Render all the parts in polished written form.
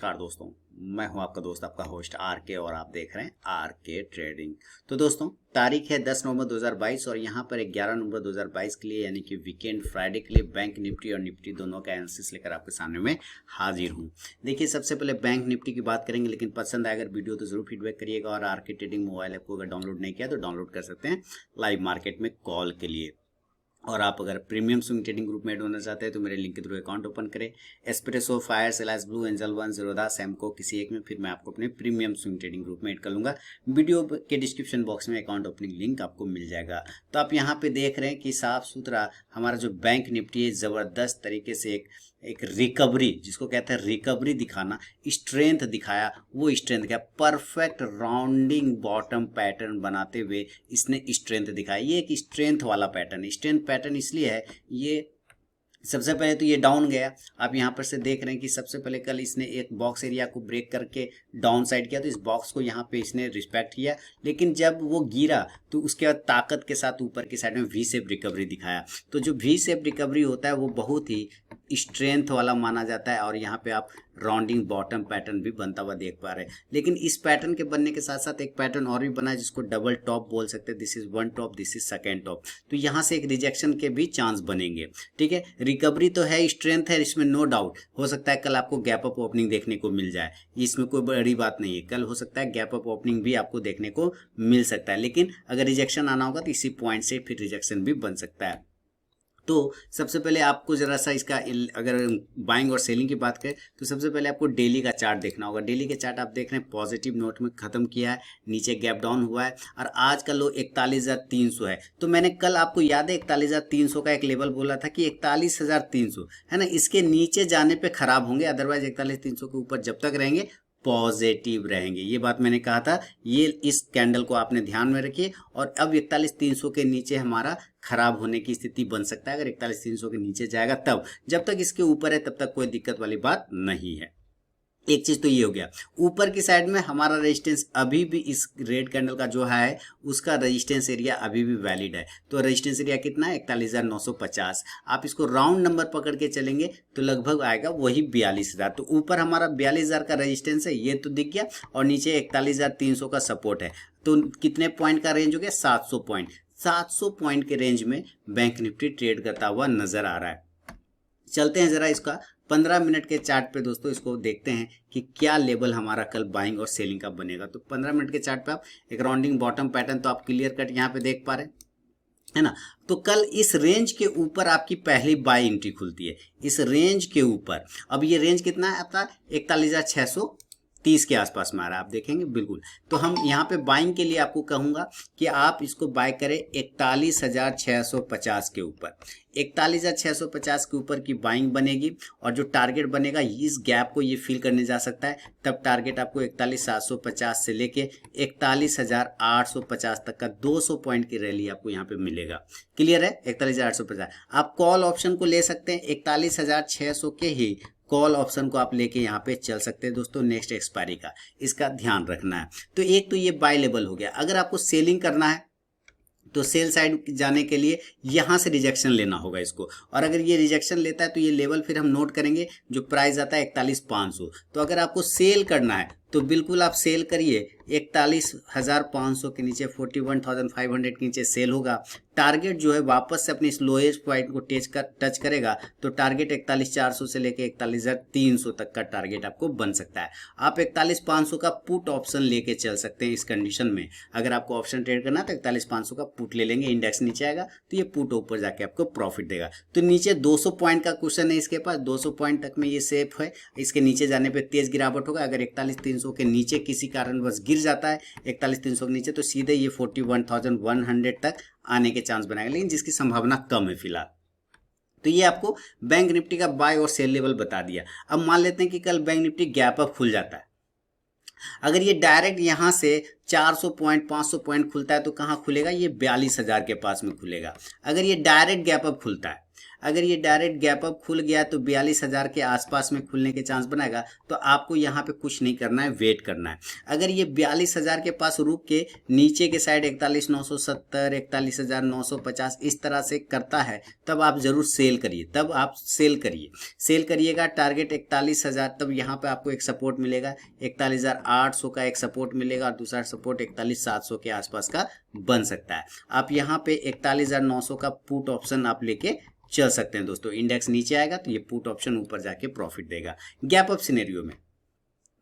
नमस्कार दोस्तों, मैं हूं आपका दोस्त आपका होस्ट आर के और आप देख रहे हैं आर के ट्रेडिंग। तो दोस्तों तारीख है 10 नवंबर 2022 और यहां पर 11 नवंबर 2022 के लिए यानी कि वीकेंड फ्राइडे के लिए बैंक निफ्टी और निफ्टी दोनों का एनालिसिस लेकर आपके सामने में हाजिर हूं। देखिए सबसे पहले बैंक निफ्टी की बात करेंगे, लेकिन पसंद आए अगर वीडियो तो जरूर फीडबैक करिएगा और आर के ट्रेडिंग मोबाइल ऐप को अगर डाउनलोड नहीं किया तो डाउनलोड कर सकते हैं लाइव मार्केट में कॉल के लिए। और आप अगर प्रीमियम स्विंग ट्रेडिंग ग्रुप में ऐड होना चाहते हैं तो मेरे लिंक के थ्रू अकाउंट ओपन करें। Espresso, fire, Selous blue, angel one, Zerodha, Samco किसी एक में, फिर मैं आपको अपने प्रीमियम स्विंग ट्रेडिंग ग्रुप में ऐड कर लूंगा। वीडियो के डिस्क्रिप्शन बॉक्स में अकाउंट ओपनिंग लिंक आपको मिल जाएगा। तो आप यहाँ पे देख रहे हैं कि साफ सुथरा हमारा जो बैंक निफ्टी है जबरदस्त तरीके से एक रिकवरी, जिसको कहते हैं रिकवरी दिखाना, स्ट्रेंथ दिखाया। वो स्ट्रेंथ क्या, परफेक्ट राउंडिंग बॉटम पैटर्न बनाते हुए इसने स्ट्रेंथ दिखाया। ये एक स्ट्रेंथ वाला पैटर्न, स्ट्रेंथ पैटर्न इसलिए है, ये सबसे पहले तो ये डाउन गया। आप यहाँ पर से देख रहे हैं कि सबसे पहले कल इसने एक बॉक्स एरिया को ब्रेक करके डाउन साइड किया, तो इस बॉक्स को यहाँ पे इसने रिस्पेक्ट किया, लेकिन जब वो गिरा तो उसके बाद ताकत के साथ ऊपर की साइड में वी शेप रिकवरी दिखाया। तो जो वी शेप रिकवरी होता है वो बहुत ही स्ट्रेंथ वाला माना जाता है और यहाँ पे आप राउंडिंग बॉटम पैटर्न भी बनता हुआ देख पा रहे हैं। लेकिन इस पैटर्न के बनने के साथ साथ एक पैटर्न और भी बना है जिसको डबल टॉप बोल सकते हैं। This is one top, this is second top. तो यहाँ से एक रिजेक्शन के भी चांस बनेंगे। ठीक है, रिकवरी तो है, स्ट्रेंथ है, इसमें नो डाउट। हो सकता है कल आपको गैप अप ओपनिंग देखने को मिल जाए, इसमें कोई बड़ी बात नहीं है। कल हो सकता है गैप अप ओपनिंग भी आपको देखने को मिल सकता है, लेकिन अगर रिजेक्शन आना होगा तो इसी पॉइंट से फिर रिजेक्शन भी बन सकता है। तो सबसे पहले आपको जरा सा इसका अगर बाइंग और सेलिंग की बात करें तो सबसे पहले आपको डेली का चार्ट देखना होगा। डेली के चार्ट आप देख रहे हैं पॉजिटिव नोट में खत्म किया है, नीचे गैप डाउन हुआ है और आज का लो 41,300 है। तो मैंने कल आपको याद है 41,300 का एक लेवल बोला था कि 41,300 है ना, इसके नीचे जाने पे खराब होंगे, अदरवाइज 41,300 के ऊपर जब तक रहेंगे पॉजिटिव रहेंगे। ये बात मैंने कहा था, ये इस कैंडल को आपने ध्यान में रखिए। और अब 41,300 के नीचे हमारा खराब होने की स्थिति बन सकता है। अगर 41,300 के नीचे जाएगा तब, जब तक इसके ऊपर है तब तक कोई दिक्कत वाली बात नहीं है। एक चीज तो ये हो गया। ऊपर की साइड में हमारा रेजिस्टेंस अभी भी इस रेड कैंडल का जो है उसका रेजिस्टेंस एरिया अभी भी वैलिड है। तो रेजिस्टेंस एरिया कितना है, 41,950। आप इसको राउंड नंबर पकड़ के चलेंगे तो लगभग आएगा वही 42,000। तो ऊपर हमारा 42,000 का रेजिस्टेंस है, ये तो दिख गया, और नीचे 41,300 का सपोर्ट है। तो कितने पॉइंट का रेंज हो गया, 700 पॉइंट। 700 पॉइंट के रेंज में बैंक निफ्टी ट्रेड करता हुआ नजर आ रहा है। चलते हैं जरा इसका 15 मिनट के चार्ट पे दोस्तों, इसको देखते हैं कि क्या लेवल हमारा कल बाइंग और सेलिंग का बनेगा। तो 15 मिनट के चार्ट पे आप एक राउंडिंग बॉटम पैटर्न तो आप क्लियर कट यहाँ पे देख पा रहे हैं, है ना। तो कल इस रेंज के ऊपर आपकी पहली बाई एंट्री खुलती है, इस रेंज के ऊपर। अब ये रेंज कितना है आपका, 41,630 के आसपास में आ रहा है, आप देखेंगे बिल्कुल। तो हम यहाँ पे बाइंग के लिए आपको कहूंगा कि आप इसको बाय करें 41,650 के ऊपर। 41,650 के ऊपर की बाइंग बनेगी और जो टारगेट बनेगा इस गैप को ये फिल करने जा सकता है। तब टारगेट आपको 41,750 से लेके 41,850 तक का 200 पॉइंट की रैली आपको यहाँ पे मिलेगा। क्लियर है, 41,850। आप कॉल ऑप्शन को ले सकते हैं, 41,600 के ही कॉल ऑप्शन को आप लेके यहाँ पे चल सकते हैं दोस्तों, नेक्स्ट एक्सपायरी का, इसका ध्यान रखना है। तो एक तो ये बाय लेवल हो गया। अगर आपको सेलिंग करना है तो सेल साइड जाने के लिए यहां से रिजेक्शन लेना होगा इसको, और अगर ये रिजेक्शन लेता है तो ये लेवल फिर हम नोट करेंगे जो प्राइस आता है 41,500। तो अगर आपको सेल करना है तो बिल्कुल आप सेल करिए 41,500 के नीचे, 41,500 के नीचे सेल होगा। टारगेट जो है वापस से अपने इस लोएस्ट पॉइंट को टच करेगा तो टारगेट 41,400 से लेके 41,300 तक का टारगेट आपको बन सकता है। आप 41,500 का पुट ऑप्शन लेके चल सकते हैं इस कंडीशन में। अगर आपको ऑप्शन ट्रेड करना है तो 41,500 का पुट ले लेंगे, इंडेक्स नीचे आएगा तो ये पुट ऊपर जाके आपको प्रॉफिट देगा। तो नीचे 200 पॉइंट का क्वेश्चन है इसके पास, 200 पॉइंट तक में ये सेफ है। इसके नीचे जाने पर तेज गिरावट होगा। अगर 41,300 के नीचे किसी कारणवश गिर जाता है 41,300 के नीचे, तो सीधे ये 41,100 तक आने के चांस बनाएगा, लेकिन जिसकी संभावना कम है फिलहाल। तो ये आपको बैंक निफ्टी का बाय और सेल लेवल बता दिया। अब मान लेते हैं कि कल बैंक निफ्टी गैप अप खुल जाता है। अगर ये डायरेक्ट यहां से 400 पॉइंट 500 पॉइंट खुलता है तो कहां खुलेगा, ये 42,000 के पास में खुलेगा। अगर ये डायरेक्ट गैप अप खुलता है अगर ये डायरेक्ट गैप अप खुल गया तो 42,000 के आसपास में खुलने के चांस बनाएगा, तो आपको यहाँ पे कुछ नहीं करना है, वेट करना है। अगर ये 42,000 के पास रुक के नीचे के साइड 41,970, 41,950 इस तरह से करता है, तब आप जरूर सेल करिए, तब आप सेल करिएगा। टारगेट 41,000, तब यहाँ पे आपको एक सपोर्ट मिलेगा, 41,800 का एक सपोर्ट मिलेगा और दूसरा सपोर्ट 41,700 के आसपास का बन सकता है। आप यहाँ पे 41,900 का पुट ऑप्शन आप लेके चल सकते हैं दोस्तों। इंडेक्स नीचे आएगा तो ये पुट ऑप्शन ऊपर जाके प्रॉफिट देगा। गैप अप सिनेरियो में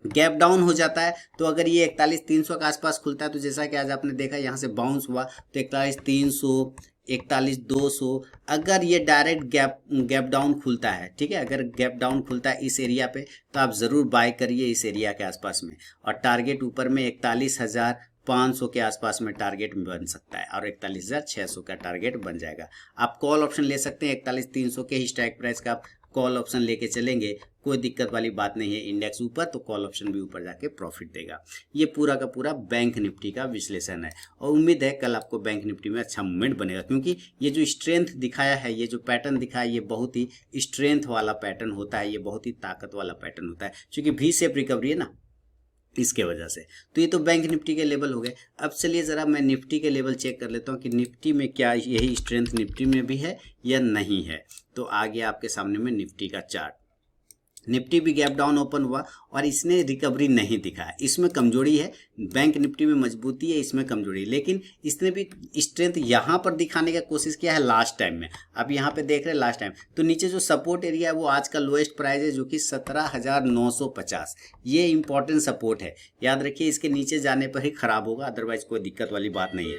गैप डाउन हो जाता है, तो अगर ये 41,300 के आसपास खुलता है, तो जैसा कि आज आपने देखा यहाँ से बाउंस हुआ, तो 41,300, 41,200, अगर ये डायरेक्ट गैप डाउन खुलता है, ठीक है, अगर गैप डाउन खुलता है इस एरिया पे, तो आप जरूर बाय करिए इस एरिया के आसपास में। और टारगेट ऊपर में 41,500 के आसपास में टारगेट बन सकता है और 41,600 का टारगेट बन जाएगा। आप कॉल ऑप्शन ले सकते हैं, 41,300 के ही स्ट्राइक प्राइस का आप कॉल ऑप्शन लेके चलेंगे, कोई दिक्कत वाली बात नहीं है। इंडेक्स ऊपर तो कॉल ऑप्शन भी ऊपर जाके प्रॉफिट देगा। ये पूरा का पूरा बैंक निफ्टी का विश्लेषण है और उम्मीद है कल आपको बैंक निफ्टी में अच्छा मूवमेंट बनेगा, क्योंकि ये जो स्ट्रेंथ दिखाया है, ये जो पैटर्न दिखाया है, ये बहुत ही स्ट्रेंथ वाला पैटर्न होता है, ये बहुत ही ताकत वाला पैटर्न होता है, क्योंकि वी शेप रिकवरी है ना, इसके वजह से। तो ये तो बैंक निफ्टी के लेवल हो गए। अब चलिए जरा मैं निफ्टी के लेवल चेक कर लेता हूँ कि निफ्टी में क्या यही स्ट्रेंथ निफ्टी में भी है या नहीं है। तो आ गया आपके सामने में निफ्टी का चार्ट। निफ्टी भी गैप डाउन ओपन हुआ और इसने रिकवरी नहीं दिखाया, इसमें कमजोरी है। बैंक निफ्टी में मजबूती है, इसमें कमजोरी, लेकिन इसने भी स्ट्रेंथ यहाँ पर दिखाने का कोशिश किया है लास्ट टाइम में। अब यहाँ पे देख रहे हैं लास्ट टाइम, तो नीचे जो सपोर्ट एरिया है वो आज का लोएस्ट प्राइस है, जो कि 17,950। ये इंपॉर्टेंट सपोर्ट है, याद रखिए, इसके नीचे जाने पर ही खराब होगा, अदरवाइज कोई दिक्कत वाली बात नहीं है।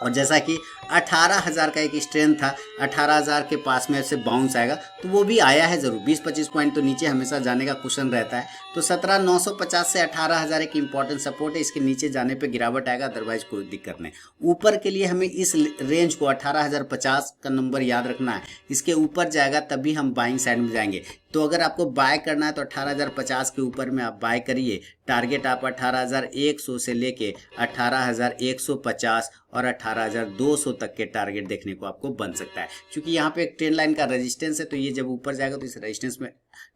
और जैसा कि 18,000 का एक स्ट्रेंथ था, 18,000 के पास में से बाउंस आएगा, तो वो भी आया है जरूर। 20-25 पॉइंट तो नीचे हमेशा जाने का क्वेश्चन रहता है। तो 17,950 से 18,000 एक इंपॉर्टेंट सपोर्ट है, इसके नीचे जाने पे गिरावट आएगा, अदरवाइज कोई दिक्कत नहीं। ऊपर के लिए हमें इस रेंज को 18,050 का नंबर याद रखना है, इसके ऊपर जाएगा तभी हम बाइंग साइड में जाएंगे। तो अगर आपको बाय करना है तो 18,050 के ऊपर में आप बाय करिए। टारगेट आप 18,100 से लेके 18,150 और 18,200 तक के टारगेट देखने को आपको बन सकता है, क्योंकि यहाँ पे एक ट्रेंड लाइन का रेजिस्टेंस है। तो ये जब ऊपर जाएगा तो इस रेजिस्टेंस में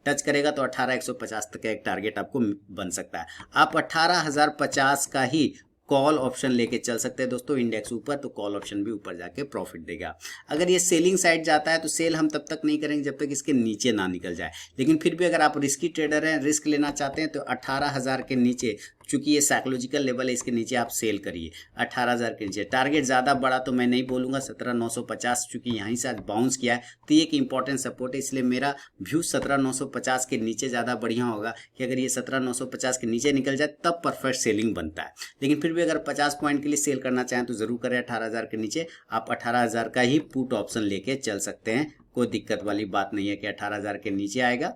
टच करेगा तो 18,150 तक का एक टारगेट आपको बन सकता है। आप 18,050 का ही कॉल ऑप्शन लेके चल सकते हैं दोस्तों। इंडेक्स ऊपर तो कॉल ऑप्शन भी ऊपर जाके प्रॉफिट देगा। अगर ये सेलिंग साइड जाता है तो सेल हम तब तक नहीं करेंगे जब तक इसके नीचे ना निकल जाए। लेकिन फिर भी अगर आप रिस्की ट्रेडर हैं, रिस्क लेना चाहते हैं, तो 18,000 के नीचे, चूंकि ये साइकोलॉजिकल लेवल है, इसके नीचे आप सेल करिए 18,000 के नीचे। टारगेट ज़्यादा बड़ा तो मैं नहीं बोलूँगा, 17,950, चूंकि यहीं से आज बाउंस किया है तो ये एक इंपॉर्टेंट सपोर्ट है, इसलिए मेरा व्यू 17,950 के नीचे ज़्यादा बढ़िया होगा कि अगर ये 17,950 के नीचे निकल जाए तब परफेक्ट सेलिंग बनता है। लेकिन फिर भी अगर 50 पॉइंट के लिए सेल करना चाहें तो ज़रूर करें 18,000 के नीचे। आप 18,000 का ही पुट ऑप्शन लेके चल सकते हैं, कोई दिक्कत वाली बात नहीं है कि 18,000 के नीचे आएगा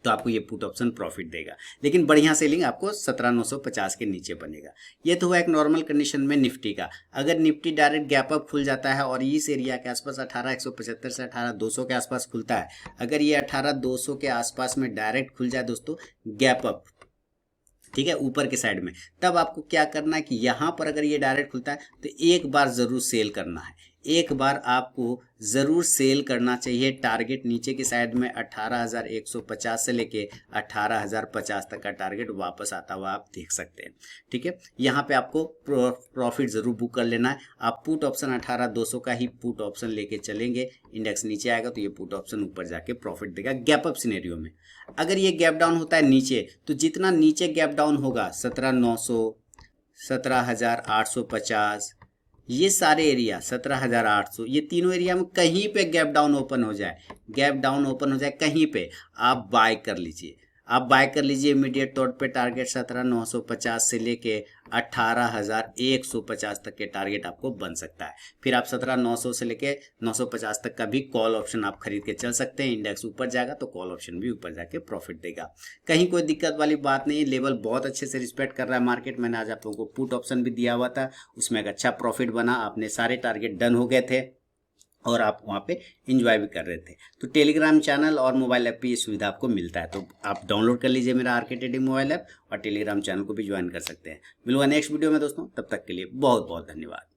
तो आपको ये पुट ऑप्शन प्रॉफिट देगा। लेकिन बढ़िया सेलिंग आपको 17,950 के नीचे बनेगा। ये तो हुआ एक नॉर्मल कंडीशन में निफ्टी का। अगर निफ्टी डायरेक्ट गैप अप खुल जाता है और इस एरिया के आसपास 18,175 से 18,200 के आसपास खुलता है, अगर ये 18,200 के आसपास में डायरेक्ट खुल जाए दोस्तों गैप अप, ठीक है, ऊपर के साइड में, तब आपको क्या करना है कि यहाँ पर अगर ये डायरेक्ट खुलता है तो एक बार जरूर सेल करना है, एक बार आपको जरूर सेल करना चाहिए। टारगेट नीचे की साइड में 18,150 से लेके 18,050 तक का टारगेट वापस आता हुआ आप देख सकते हैं। ठीक है, यहाँ पे आपको प्रॉफिट जरूर बुक कर लेना है। आप पुट ऑप्शन 18,200 का ही पुट ऑप्शन लेके चलेंगे। इंडेक्स नीचे आएगा तो ये पुट ऑप्शन ऊपर जाके प्रॉफिट देगा। गैप अप सिनेरियो में अगर ये गैप डाउन होता है नीचे, तो जितना नीचे गैप डाउन होगा 17,900, 17,850, ये सारे एरिया 17,800, ये तीनों एरिया में कहीं पे गैप डाउन ओपन हो जाए, गैप डाउन ओपन हो जाए कहीं पे, आप बाय कर लीजिए। आप बाय कर लीजिए इमीडिएट तौर पे। टारगेट 17,950 से लेके 18,150 तक के टारगेट आपको बन सकता है। फिर आप 17,900 से लेके 950 तक का भी कॉल ऑप्शन आप खरीद के चल सकते हैं। इंडेक्स ऊपर जाएगा तो कॉल ऑप्शन भी ऊपर जाके प्रॉफिट देगा। कहीं कोई दिक्कत वाली बात नहीं है। लेवल बहुत अच्छे से रिस्पेक्ट कर रहा है मार्केट। मैंने आज आप लोगों को पुट ऑप्शन भी दिया हुआ था, उसमें एक अच्छा प्रॉफिट बना, अपने सारे टारगेट डन हो गए थे और आप वहाँ पे एंजॉय भी कर रहे थे। तो टेलीग्राम चैनल और मोबाइल ऐप पे ये सुविधा आपको मिलता है, तो आप डाउनलोड कर लीजिए मेरा आरके ट्रेडिंग मोबाइल ऐप और टेलीग्राम चैनल को भी ज्वाइन कर सकते हैं। मिलूंगा नेक्स्ट वीडियो में दोस्तों, तब तक के लिए बहुत बहुत धन्यवाद।